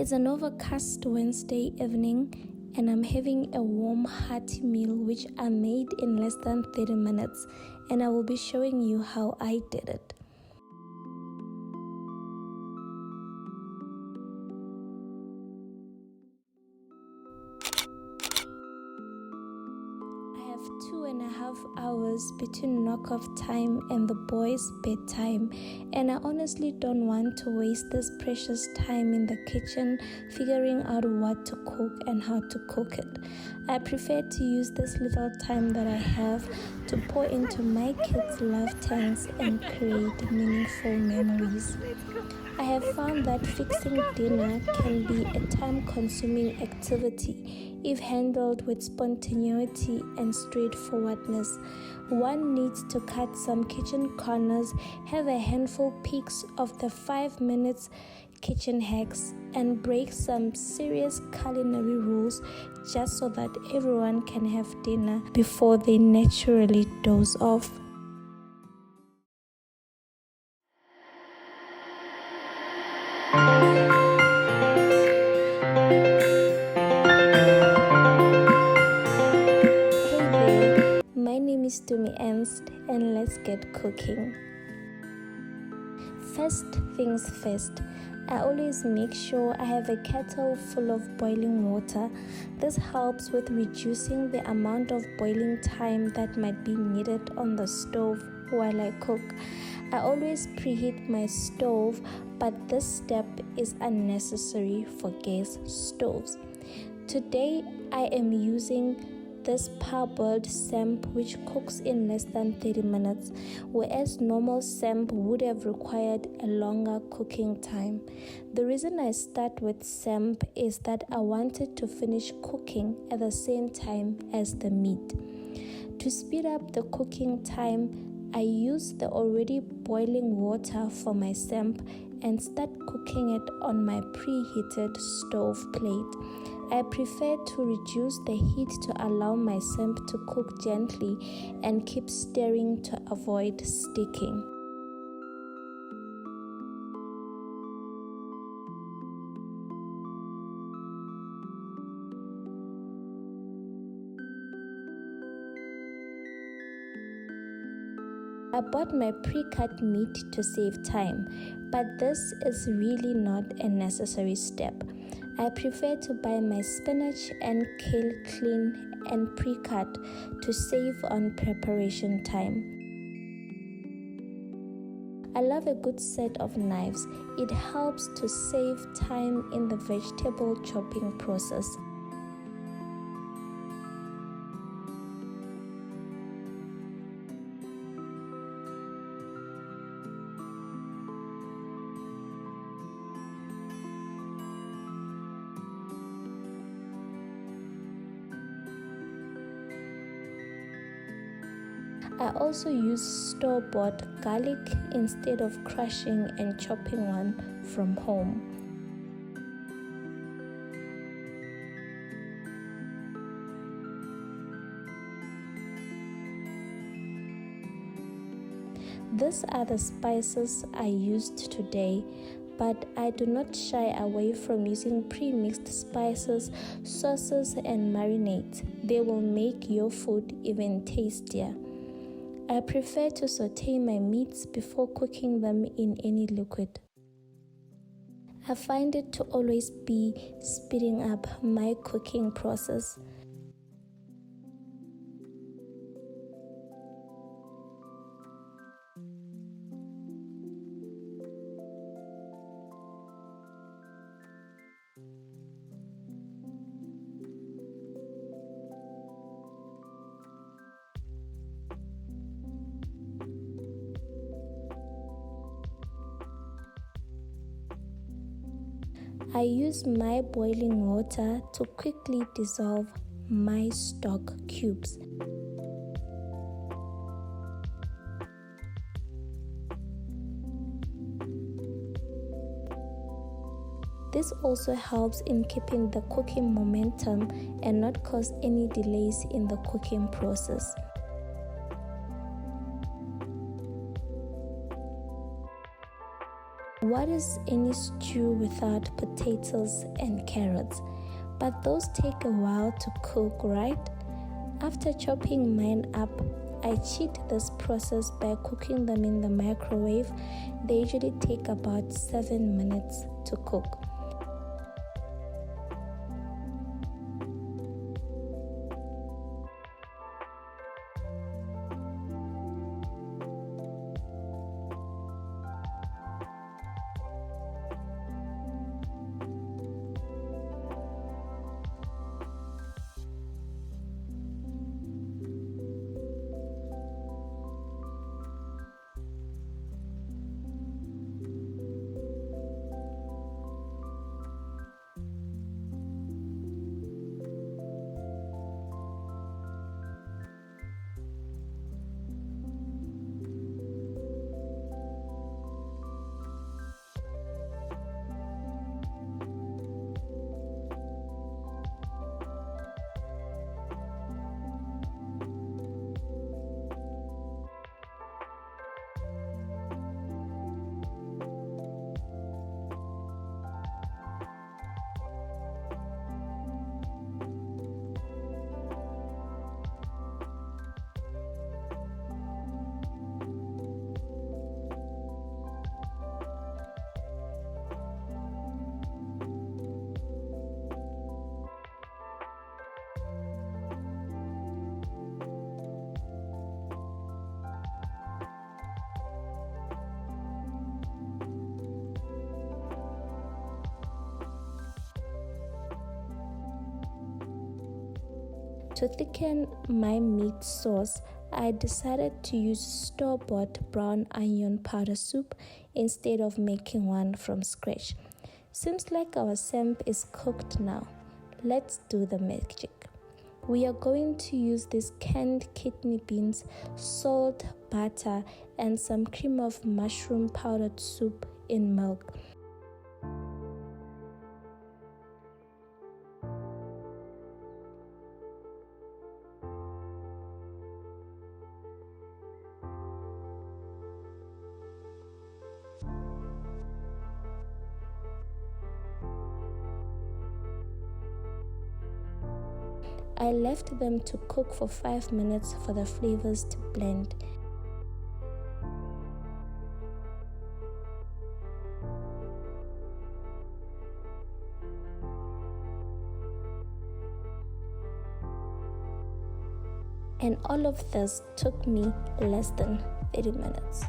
It's an overcast Wednesday evening and I'm having a warm, hearty meal which I made in less than 30 minutes, and I will be showing you how I did it. I have 2.5 hours between knock-off time and the boys' bedtime, and I honestly don't want to waste this precious time in the kitchen figuring out what to cook and how to cook it. I prefer to use this little time that I have to pour into my kids' love tanks and create meaningful memories. I have found that fixing dinner can be a time-consuming activity if handled with spontaneity and straightforwardness. One needs to cut some kitchen corners, have a handful picks of the 5 minutes kitchen hacks, and break some serious culinary rules just so that everyone can have dinner before they naturally doze off. My name is Tumi Ernst, and let's get cooking. First things first, I always make sure I have a kettle full of boiling water. This helps with reducing the amount of boiling time that might be needed on the stove while I cook. I always preheat my stove, but this step is unnecessary for gas stoves. Today I am using this parboiled Samp which cooks in less than 30 minutes, whereas normal Samp would have required a longer cooking time. The reason I start with Samp is that I wanted to finish cooking at the same time as the meat. To speed up the cooking time, I use the already boiling water for my Samp and start cooking it on my preheated stove plate. I prefer to reduce the heat to allow my Samp to cook gently and keep stirring to avoid sticking. I bought my pre-cut meat to save time, but this is really not a necessary step. I prefer to buy my spinach and kale clean and pre-cut to save on preparation time. I love a good set of knives. It helps to save time in the vegetable chopping process. I also use store-bought garlic instead of crushing and chopping one from home. These are the spices I used today, but I do not shy away from using pre-mixed spices, sauces, and marinades. They will make your food even tastier. I prefer to saute my meats before cooking them in any liquid. I find it to always be speeding up my cooking process. I use my boiling water to quickly dissolve my stock cubes. This also helps in keeping the cooking momentum and not cause any delays in the cooking process. What is any stew without potatoes and carrots? But those take a while to cook, right? After chopping mine up, I cheat this process by cooking them in the microwave. They usually take about 7 minutes to cook. To thicken my meat sauce, I decided to use store-bought brown onion powder soup instead of making one from scratch. Seems like our samp is cooked now. Let's do the magic. We are going to use these canned kidney beans, salt, butter, and some cream of mushroom powdered soup in milk. I left them to cook for 5 minutes for the flavors to blend. And all of this took me less than 30 minutes.